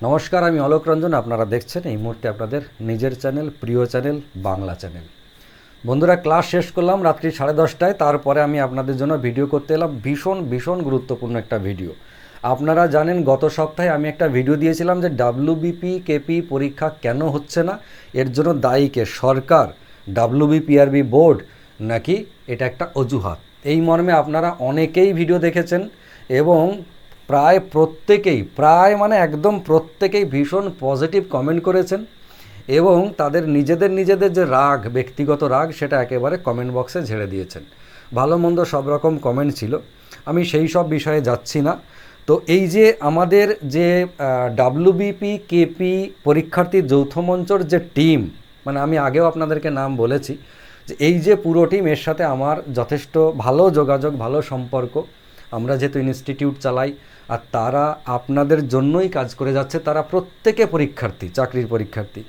নমস্কার, আমি অলোক রঞ্জন। আপনারা দেখছেন এই মুহূর্তে আপনাদের নিজের চ্যানেল, প্রিয় চ্যানেল, বাংলা চ্যানেল। বন্ধুরা, ক্লাস শেষ করলাম রাত্রি 10:30টায়। তারপরে আমি আপনাদের জন্য ভিডিও করতে এলাম, ভীষণ গুরুত্বপূর্ণ একটা ভিডিও। আপনারা জানেন গত সপ্তাহে আমি একটা ভিডিও দিয়েছিলাম যে ডাব্লিউবিপি কেপি পরীক্ষা কেন হচ্ছে না, এর জন্য দায়ী কে, সরকার, ডাব্লিউবিপিআরবি বোর্ড, নাকি এটা একটা অজুহাত। এই মর্মে আপনারা অনেকেই ভিডিও দেখেছেন এবং প্রায় মানে একদম প্রত্যেকেই ভীষণ পজিটিভ কমেন্ট করেছেন এবং তাদের নিজেদের যে রাগ, ব্যক্তিগত রাগ, সেটা একেবারে কমেন্ট বক্সে ঝেড়ে দিয়েছেন। ভালো মন্দ সব রকম কমেন্ট ছিল, আমি সেই সব বিষয়ে যাচ্ছি না। তো এই যে আমাদের যে ডাব্লিউবিপি কেপি পরীক্ষার্থী যৌথ মঞ্চর যে টিম, মানে আমি আগেও আপনাদেরকে নাম বলেছি যে এই যে পুরো টিম, এর সাথে আমার যথেষ্ট ভালো যোগাযোগ, ভালো সম্পর্ক। আমরা যেহেতু ইনস্টিটিউট চালাই আর তারা আপনাদের জন্যই কাজ করে যাচ্ছে, তারা প্রত্যেকে পরীক্ষার্থী, চাকরির পরীক্ষার্থী,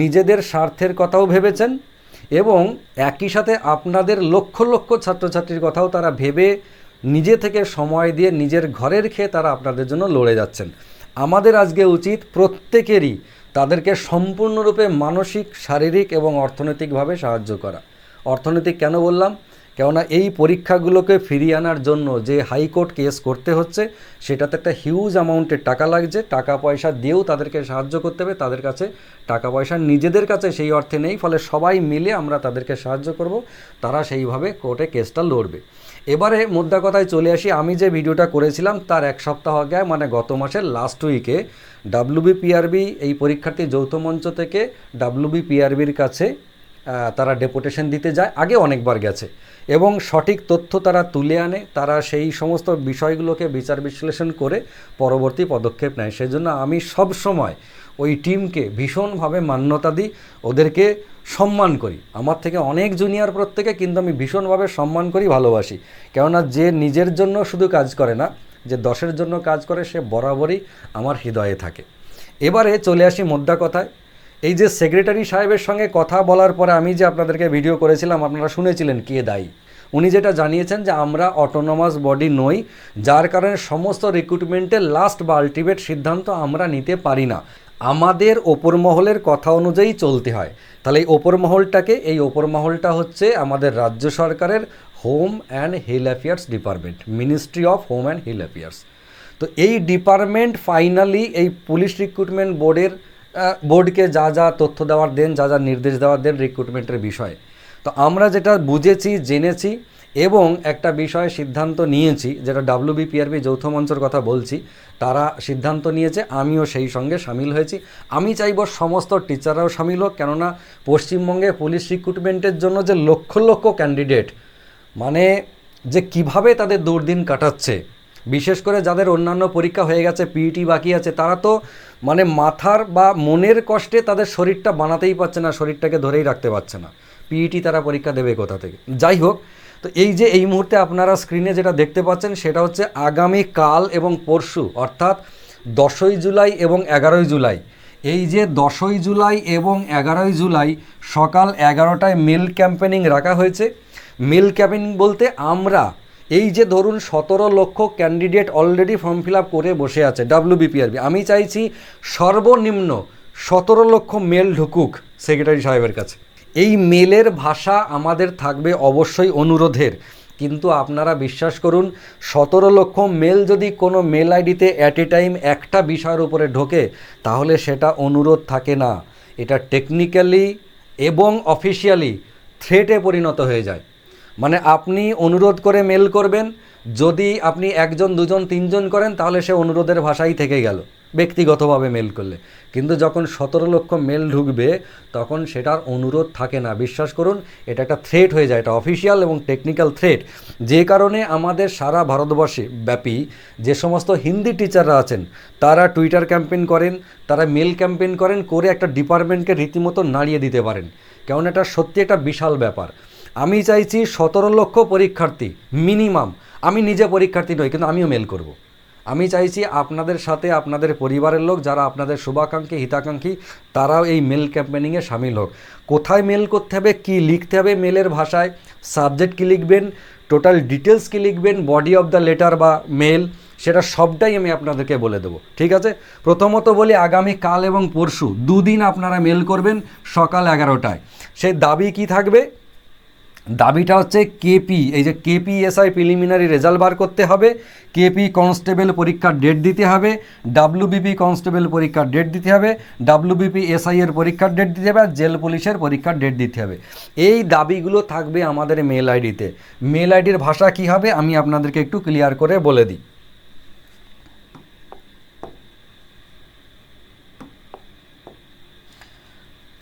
নিজেদের স্বার্থের কথাও ভেবেছেন এবং একই সাথে আপনাদের লক্ষ ছাত্রছাত্রীর কথাও তারা ভেবে নিজে থেকে সময় দিয়ে নিজের ঘরের খেয়ে তারা আপনাদের জন্য লড়ে যাচ্ছেন। আমাদের আজকে উচিত প্রত্যেকেরই তাদেরকে সম্পূর্ণরূপে মানসিক, শারীরিক এবং অর্থনৈতিকভাবে সাহায্য করা। অর্থনৈতিক কেন বললাম? কেননা এই পরীক্ষাগুলোকে ফিরিয়ে আনার জন্য যে হাইকোর্ট কেস করতে হচ্ছে, সেটাতে একটা হিউজ অ্যামাউন্টের টাকা লাগছে। টাকা পয়সা দিয়েও তাদেরকে সাহায্য করতে হবে, তাদের কাছে টাকা পয়সা নিজেদের কাছে সেই অর্থে নেই, ফলে সবাই মিলে আমরা তাদেরকে সাহায্য করব, তারা সেইভাবে কোর্টে কেসটা লড়বে। এবারে মোদ্দা কথায় চলে আসি। আমি যে ভিডিওটা করেছিলাম তার এক সপ্তাহ আগে, মানে গত মাসের লাস্ট উইকে, ডাব্লিউবিপিআরবি এই পরীক্ষার্থী যৌথ মঞ্চ থেকে ডাব্লিউবিপিআরবির কাছে তারা ডেপুটেশন দিতে যায়, আগে অনেকবার গেছে, এবং সঠিক তথ্য তারা তুলে আনে। তারা সেই সমস্ত বিষয়গুলোকে বিচার বিশ্লেষণ করে পরবর্তী পদক্ষেপ নেয়। সেজন্য আমি সব সময় ওই টিমকে ভীষণভাবে মান্যতা দিই, ওদেরকে সম্মান করি। আমার থেকে অনেক জুনিয়র প্রত্যেকে, কিন্তু আমি ভীষণভাবে সম্মান করি, ভালোবাসি। কেননা যে নিজের জন্য শুধু কাজ করে না, যে দশের জন্য কাজ করে, সে বরাবরই আমার হৃদয়ে থাকে। এবারে চলে আসি মোদ্দা কথায়। এই যে সেক্রেটারি সাহেবের সঙ্গে কথা বলার পরে আমি যে আপনাদেরকে ভিডিও করেছিলাম, আপনারা শুনেছিলেন কে দায়ী। উনি যেটা জানিয়েছেন যে আমরা অটোনমাস বডি নই, যার কারণে সমস্ত রিক্রুটমেন্টের লাস্ট বা আলটিমেট সিদ্ধান্ত আমরা নিতে পারি না, আমাদের ওপর মহলের কথা অনুযায়ী চলতে হয়। তাহলে এই ওপর মহলটা হচ্ছে আমাদের রাজ্য সরকারের home and hill affairs department, ministry of home and hill affairs. তো এই ডিপার্টমেন্ট ফাইনালি এই পুলিশ রিক্রুটমেন্ট বোর্ডকে যা তথ্য দেওয়ার দেন, যা নির্দেশ দেওয়ার দেন রিক্রুটমেন্টের বিষয়ে। তো আমরা যেটা বুঝেছি, জেনেছি এবং একটা বিষয়ে সিদ্ধান্ত নিয়েছি, যেটা ডাব্লিউবিপিআরবি যৌথ মঞ্চের কথা বলছি, তারা সিদ্ধান্ত নিয়েছে, আমিও সেই সঙ্গে সামিল হয়েছি। আমি চাইব সমস্ত টিচাররাও সামিল হোক, কেননা পশ্চিমবঙ্গে পুলিশ রিক্রুটমেন্টের জন্য যে লক্ষ ক্যান্ডিডেট, মানে যে কিভাবে তাদের দুর্দিন কাটাচ্ছে, বিশেষ করে যাদের অন্যান্য পরীক্ষা হয়ে গেছে, পিইটি বাকি আছে, তারা তো মানে মাথার বা মনের কষ্টে তাদের শরীরটা বানাতেই পারছে না, শরীরটাকে ধরেই রাখতে পারছে না। পিইটি তারা পরীক্ষা দেবে কোথা থেকে? যাই হোক, তো এই যে এই মুহূর্তে আপনারা স্ক্রিনে যেটা দেখতে পাচ্ছেন, সেটা হচ্ছে আগামী কাল এবং পরশু, অর্থাৎ 10ই জুলাই এবং 11ই জুলাই, এই যে 10ই জুলাই এবং 11ই জুলাই সকাল 11টায় মেল ক্যাম্পেনিং রাখা হয়েছে। মেল ক্যাম্পেনিং বলতে আমরা এই যে ধরুন 17 লক্ষ candidate already form fill up করে বসে আছে ডাব্লিউবিপিআরবি, আমি চাইছি সর্বনিম্ন 17 লক্ষ মেল ঢুকুক সেক্রেটারি সাহেবের কাছে। এই মেলের ভাষা আমাদের থাকবে অবশ্যই অনুরোধের, কিন্তু আপনারা বিশ্বাস করুন, 17 লক্ষ মেল যদি কোনো মেল আইডিতে অ্যাট এ টাইম একটা বিষয়ের উপরে ঢোকে, তাহলে সেটা অনুরোধ থাকে না, এটা টেকনিক্যালি এবং অফিসিয়ালি থ্রেটে পরিণত হয়ে যায়। মানে আপনি অনুরোধ করে মেল করবেন, যদি আপনি একজন, দুজন, তিনজন করেন, তাহলে সে অনুরোধের ভাষাই থেকে গেল ব্যক্তিগতভাবে মেল করলে। কিন্তু যখন 17 লক্ষ মেল ঢুকবে, তখন সেটার অনুরোধ থাকে না। বিশ্বাস করুন, এটা একটা থ্রেট হয়ে যায়, এটা অফিসিয়াল এবং টেকনিক্যাল থ্রেট। যে কারণে আমাদের সারা ভারতবর্ষে ব্যাপী যে সমস্ত হিন্দি টিচাররা আছেন, তারা টুইটার ক্যাম্পেইন করেন, তারা মেল ক্যাম্পেইন করেন, করে একটা ডিপার্টমেন্টকে রীতিমতো নাড়িয়ে দিতে পারেন। কেমন, এটা সত্যি একটা বিশাল ব্যাপার। আমি চাইছি 17 লক্ষ পরীক্ষার্থী মিনিমাম, আমি নিজে পরীক্ষার্থী নই, কিন্তু আমিও মেল করব। আমি চাইছি আপনাদের সাথে আপনাদের পরিবারের লোক, যারা আপনাদের শুভাকাঙ্ক্ষী, হিতাকাঙ্ক্ষী, তারাও এই মেল ক্যাম্পেনিংয়ে সামিল হোক। কোথায় মেল করতে হবে, কী লিখতে হবে মেলের ভাষায়, সাবজেক্ট কী লিখবেন, টোটাল ডিটেলস কি লিখবেন, বডি অফ দ্য লেটার বা মেল, সেটা সবটাই আমি আপনাদেরকে বলে দেবো। ঠিক আছে, প্রথমত বলি আগামী কাল এবং পরশু দুদিন আপনারা মেল করবেন সকাল 11টায়। সেই দাবি কি থাকবে, দাবিটা হচ্ছে কেপি, এই যে কেপিএসআই প্রিলিমিনারি রেজাল্ট বার করতে হবে, কেপি কনস্টেবল পরীক্ষার ডেট দিতে হবে, ডাব্লিউবিপি কনস্টেবল পরীক্ষার ডেট দিতে হবে, ডাব্লিউবিপি এসআই এর পরীক্ষার ডেট দিতে হবে, আর জেল পুলিশের পরীক্ষার ডেট দিতে হবে। এই দাবিগুলো থাকবে আমাদের মেল আইডিতে। মেল আইডির ভাষা কী হবে আমি আপনাদেরকে একটু ক্লিয়ার করে বলে দিই।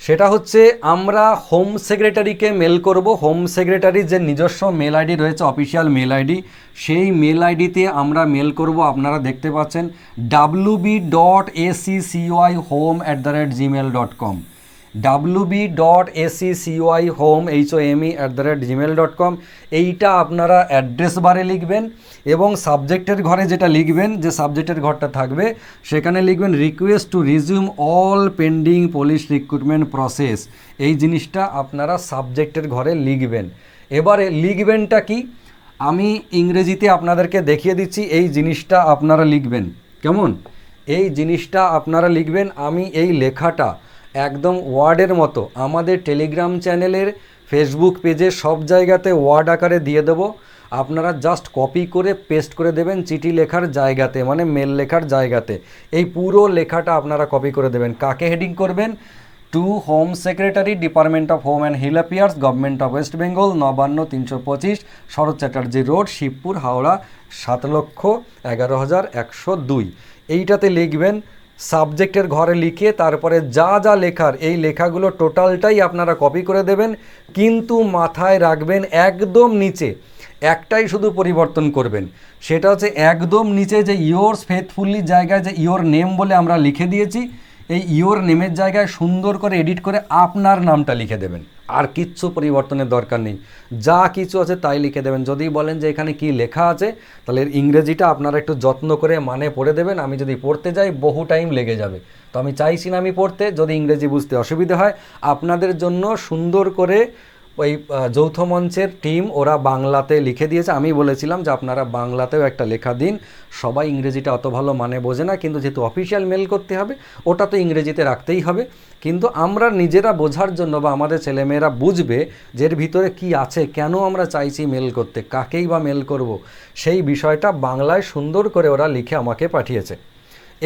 সেটা হচ্ছে আমরা হোম সেক্রেটারিকে মেল করব। হোম সেক্রেটারির যে নিজস্ব মেল আইডি রয়েছে, অফিসিয়াল মেল আইডি, সেই মেল আইডিতে আমরা মেল করব। আপনারা দেখতে পাচ্ছেন wb.accoyhome@gmail.com, wb.accoyhome@gmail.com। এইটা আপনারা অ্যাড্রেস বারে লিখবেন এবং সাবজেক্টের ঘরে যেটা লিখবেন, যে সাবজেক্টের ঘরটা থাকবে সেখানে লিখবেন request to resume all pending police recruitment process. এই জিনিসটা আপনারা সাবজেক্টের ঘরে লিখবেন। এবারে লিখবেনটা কি আমি ইংরেজিতে আপনাদেরকে দেখিয়ে দিচ্ছি। এই জিনিসটা আপনারা লিখবেন কেমন, এই জিনিসটা আপনারা লিখবেন। আমি এই লেখাটা একদম ওয়ার্ডের মতো আমাদের টেলিগ্রাম চ্যানেলের, ফেসবুক পেজে সব জায়গাতে ওয়ার্ড আকারে দিয়ে দেবো। আপনারা জাস্ট কপি করে পেস্ট করে দেবেন চিঠি লেখার জায়গাতে, মানে মেল লেখার জায়গাতে। এই পুরো লেখাটা আপনারা কপি করে দেবেন। কাকে হেডিং করবেন, to home secretary, department of home and hill affairs, government of West Bengal, Nabanna 325, Sarat Chatterjee road, Shibpur, Howrah 7,11,102। এইটাতে লিখবেন। সাবজেক্টের ঘরে লিখে তারপরে যা যা লেখার, এই লেখাগুলো টোটালটাই আপনারা কপি করে দেবেন। কিন্তু মাথায় রাখবেন একদম নিচে একটাই শুধু পরিবর্তন করবেন, সেটা হচ্ছে একদম নিচে যে ইয়োর্স ফেথফুলি জায়গায় যে ইয়োর নেম বলে আমরা লিখে দিয়েছি, এই ইয়োর নেমের জায়গায় সুন্দর করে এডিট করে আপনার নামটা লিখে দেবেন। আর কিচ্ছু পরিবর্তনের দরকার নেই, যা কিছু আছে তাই লিখে দেবেন। যদি বলেন যে এখানে কি লেখা আছে, তাহলে এর ইংরেজিটা আপনারা একটু যত্ন করে মানে পড়ে দেবেন। আমি যদি পড়তে যাই বহু টাইম লেগে যাবে, তো আমি চাইছি না আমি পড়তে। যদি ইংরেজি বুঝতে অসুবিধা হয়, আপনাদের জন্য সুন্দর করে ওই যৌথ মঞ্চের টিম ওরা বাংলাতে লিখে দিয়েছে। আমি বলেছিলাম যে আপনারা বাংলাতেও একটা লেখা দিন। সবাই ইংরেজিটা অত ভালো মানে বোঝে না, কিন্তু যেহেতু অফিসিয়াল মেল করতে হবে ওটা তো ইংরেজিতে রাখতেই হবে। কিন্তু আমরা নিজেরা বোঝার জন্য বা আমাদের ছেলেমেয়েরা বুঝবে যে এর ভিতরে কী আছে, কেন আমরা চাইছি মেল করতে, কাকেই বা মেল করব, সেই বিষয়টা বাংলায় সুন্দর করে ওরা লিখে আমাকে পাঠিয়েছে।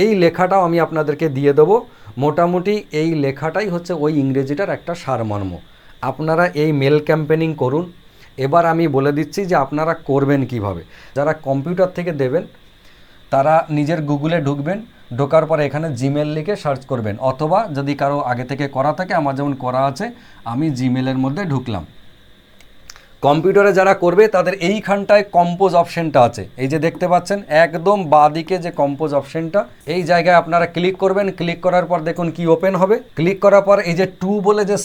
এই লেখাটাও আমি আপনাদেরকে দিয়ে দেবো। মোটামুটি এই লেখাটাই হচ্ছে ওই ইংরেজিটার একটা সারমর্ম। আপনারা এই মেল ক্যাম্পেনিং করুন। এবার আমি বলে দিচ্ছি যে আপনারা করবেন কিভাবে। যারা কম্পিউটার থেকে দেবেন তারা নিজের গুগলে ঢুকবেন, ঢোকার পরে এখানে জিমেল লিখে সার্চ করবেন, অথবা যদি কারো আগে থেকে করা থাকে, আমার যেমন করা আছে, আমি জিমেলের মধ্যে ঢুকলাম। কম্পিউটারে যারা করবে তাদের এইখানটায় কম্পোজ অপশানটা আছে, এই যে দেখতে পাচ্ছেন একদম বাঁদিকে যে কম্পোজ অপশানটা, এই জায়গায় আপনারা ক্লিক করবেন। ক্লিক করার পর দেখুন কি ওপেন হবে। ক্লিক করার পর এই যে টু বলে যে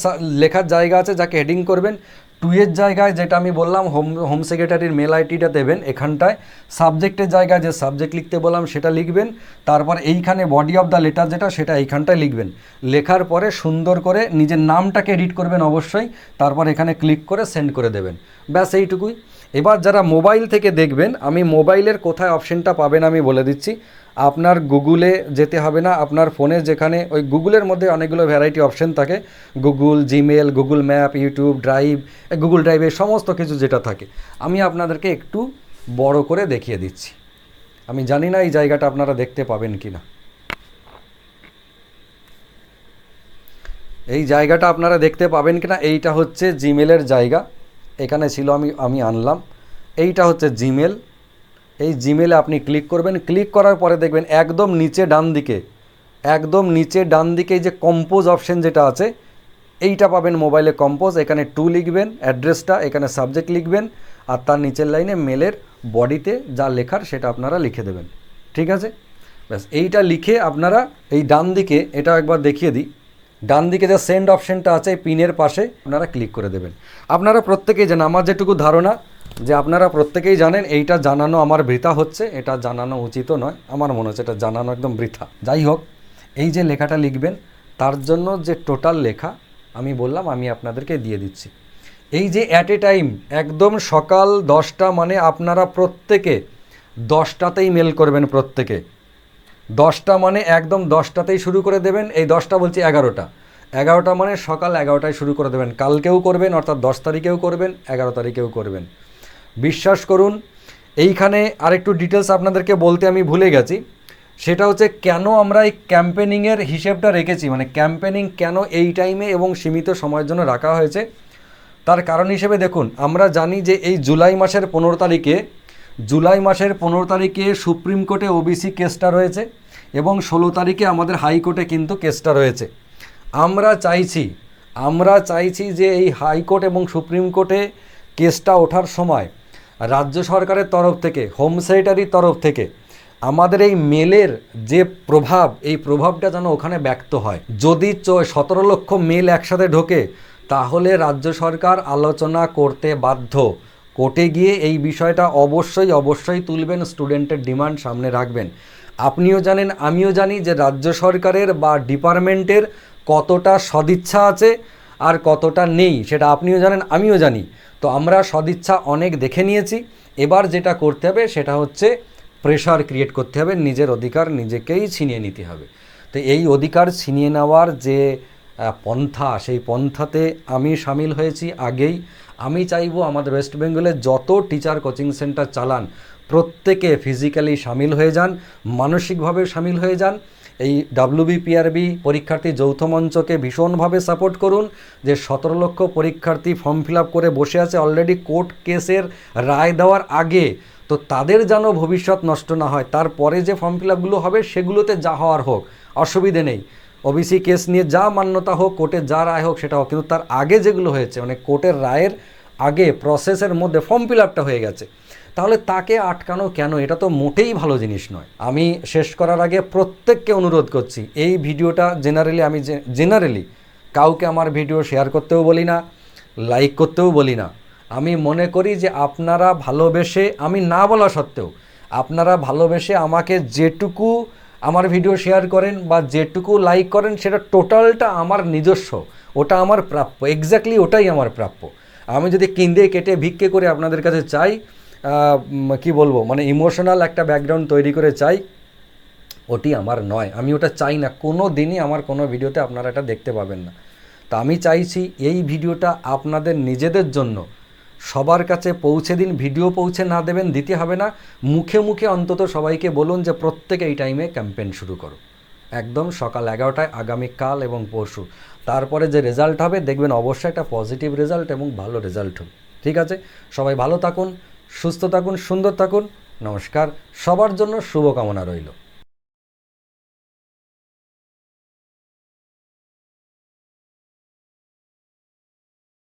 লেখার জায়গা আছে, যাকে হেডিং করবেন, টুয়ের জায়গায় যেটা আমি বললাম হোম সেক্রেটারির মেল আইডিটা দেবেন। এখানটায় সাবজেক্টের জায়গায় যে সাবজেক্ট লিখতে বললাম সেটা লিখবেন। তারপর এইখানে বডি অফ দ্য লেটার যেটা, সেটা এইখানটায় লিখবেন। লেখার পরে সুন্দর করে নিজের নামটাকে এডিট করবেন অবশ্যই। তারপর এখানে ক্লিক করে সেন্ড করে দেবেন। ব্যাস এইটুকুই। এবার যারা মোবাইল থেকে দেখবেন, আমি মোবাইলের কোথায় অপশানটা পাবেন আমি বলে দিচ্ছি। আপনার গুগলে যেতে হবে না, আপনার ফোনে যেখানে ওই গুগলের মধ্যে অনেকগুলো ভ্যারাইটি অপশান থাকে, Google, Gmail, Google map, YouTube, drive, Google ড্রাইভে সমস্ত কিছু যেটা থাকে, আমি আপনাদেরকে একটু বড় করে দেখিয়ে দিচ্ছি। আমি জানি না এই জায়গাটা আপনারা দেখতে পাবেন কি না। এই জায়গাটা আপনারা দেখতে পাবেন কি না, এইটা হচ্ছে জিমেলের জায়গা। এখানে ছিল, আমি আনলাম। এইটা হচ্ছে জিমেল। এই জিমেলে আপনি ক্লিক করবেন। ক্লিক করার পরে দেখবেন একদম নিচে ডান দিকে, একদম নিচে ডান দিকে যে কম্পোজ অপশান যেটা আছে, এইটা পাবেন মোবাইলে কম্পোজ। এখানে টু লিখবেন অ্যাড্রেসটা, এখানে সাবজেক্ট লিখবেন, আর তার নিচের লাইনে মেলের বডিতে যা লেখার সেটা আপনারা লিখে দেবেন। ঠিক আছে, ব্যাস এইটা লিখে আপনারা এই ডান দিকে, এটাও একবার দেখিয়ে দিই, ডান দিকে যে সেন্ড অপশানটা আছে পিনের পাশে আপনারা ক্লিক করে দেবেন। আপনারা প্রত্যেকেই জানেন, আমার যেটুকু ধারণা যে আপনারা প্রত্যেকেই জানেন এইটা জানানো আমার বৃথা হচ্ছে, এটা জানানো উচিতও নয়। আমার মনে হচ্ছে এটা জানানো একদম বৃথা। যাই হোক, এই যে লেখাটা লিখবেন তার জন্য যে টোটাল লেখা আমি বললাম, আমি আপনাদেরকে দিয়ে দিচ্ছি। এই যে অ্যাট এ টাইম একদম সকাল 10টা মানে আপনারা প্রত্যেকে 10টাতেই মেল করবেন, প্রত্যেকে 10টা মানে একদম 10টাতেই শুরু করে দেবেন। এই 10টা বলছি 11টা মানে সকাল 11টায় শুরু করে দেবেন। কালকেও করবেন, অর্থাৎ 10 তারিখেও করবেন, 11 তারিখেও করবেন। বিশ্বাস করুন, এইখানে আরেকটু ডিটেলস আপনাদেরকে বলতে আমি ভুলে গেছি। সেটা হচ্ছে কেন আমরা এই ক্যাম্পেনিংয়ের হিসেবটা রেখেছি, মানে ক্যাম্পেনিং কেন এই টাইমে এবং সীমিত সময়ের জন্য রাখা হয়েছে। তার কারণ হিসেবে দেখুন, আমরা জানি যে এই জুলাই মাসের 15 তারিখে সুপ্রিম কোর্টে ওবিসি কেসটা রয়েছে এবং 16 তারিখে আমাদের হাইকোর্টে কিন্তু কেসটা রয়েছে। আমরা চাইছি যে এই হাইকোর্ট এবং সুপ্রিম কোর্টে কেসটা ওঠার সময় রাজ্য সরকারের তরফ থেকে, হোম সেক্রেটারির তরফ থেকে আমাদের এই মেলের যে প্রভাব, এই প্রভাবটা যেন ওখানে ব্যক্ত হয়। যদি 17 লক্ষ মেল একসাথে ঢোকে তাহলে রাজ্য সরকার আলোচনা করতে বাধ্য। কোর্টে গিয়ে এই বিষয়টা অবশ্যই তুলবেন, স্টুডেন্টের ডিমান্ড সামনে রাখবেন। আপনিও জানেন, আমিও জানি যে রাজ্য সরকারের বা ডিপার্টমেন্টের কতটা সদিচ্ছা আছে আর কতটা নেই, সেটা আপনিও জানেন, আমিও জানি। তো আমরা সদিচ্ছা অনেক দেখে নিয়েছি। এবার যেটা করতে হবে সেটা হচ্ছে প্রেশার ক্রিয়েট করতে হবে, নিজের অধিকার নিজেকেই ছিনিয়ে নিতে হবে। তো এই অধিকার ছিনিয়ে নেওয়ার যে পন্থা, সেই পন্থাতে আমি সামিল হয়েছি আগেই। আমি চাইবো আমাদের ওয়েস্ট বেঙ্গলে যত টিচার কোচিং সেন্টার চালান প্রত্যেকে ফিজিক্যালি সামিল হয়ে যান, মানসিকভাবে সামিল হয়ে যান। এই WBPRB পরীক্ষার্থী যৌথ মঞ্চকে ভীষণভাবে সাপোর্ট করুন। যে 17 লক্ষ পরীক্ষার্থী ফর্ম ফিল আপ করে বসে আছে অলরেডি কোর্ট কেসের রায় দেওয়ার আগে, তো তাদের যেন ভবিষ্যৎ নষ্ট না হয়। তারপরে যে ফর্ম ফিল আপগুলো হবে সেগুলোতে যা হওয়ার হোক, অসুবিধে নেই। ওবিসি কেস নিয়ে যা মান্যতা হোক, কোর্টে যা রায় হোক সেটা হোক, কিন্তু তার আগে যেগুলো হয়েছে, মানে কোর্টের রায়ের আগে প্রসেসের মধ্যে ফর্ম ফিল আপটা হয়ে গেছে, তাহলে তাকে আটকানো কেন? এটা তো মোটেই ভালো জিনিস নয়। আমি শেষ করার আগে প্রত্যেককে অনুরোধ করছি, এই ভিডিওটা জেনারেলি কাউকে আমার ভিডিও শেয়ার করতেও বলি না, লাইক করতেও বলি না। আমি মনে করি যে আপনারা ভালোবেসে, আমি না বলা সত্ত্বেও আপনারা ভালোবেসে আমাকে যেটুকু আমার ভিডিও শেয়ার করেন বা যেটুকু লাইক করেন সেটা টোটালটা আমার নিজস্ব, ওটা আমার প্রাপ্য, এক্স্যাক্টলি ওটাই আমার প্রাপ্য। আমি যদি কিন্দে কেটে ভিক্ষে করে আপনাদের কাছে চাই, কি বলবো, মানে ইমোশনাল একটা ব্যাকগ্রাউন্ড তৈরি করে চাই, ওটি আমার নয়। আমি ওটা চাই না, কোনো দিনই আমার কোনো ভিডিওতে আপনারা এটা দেখতে পাবেন না। তা আমি চাইছি এই ভিডিওটা আপনাদের নিজেদের জন্য সবার কাছে পৌঁছে দিন। ভিডিও পৌঁছে না দেবেন, দিতে হবে না, মুখে মুখে অন্তত সবাইকে বলুন যে প্রত্যেকে এই টাইমে ক্যাম্পেইন শুরু করো, একদম সকাল 11টায়, আগামীকাল এবং পরশু। তারপরে যে রেজাল্ট হবে দেখবেন অবশ্যই একটা পজিটিভ রেজাল্ট এবং ভালো রেজাল্ট হবে। ঠিক আছে, সবাই ভালো থাকুন, সুস্থ থাকুন, সুন্দর থাকুন। নমস্কার, সবার জন্য শুভকামনা রইল।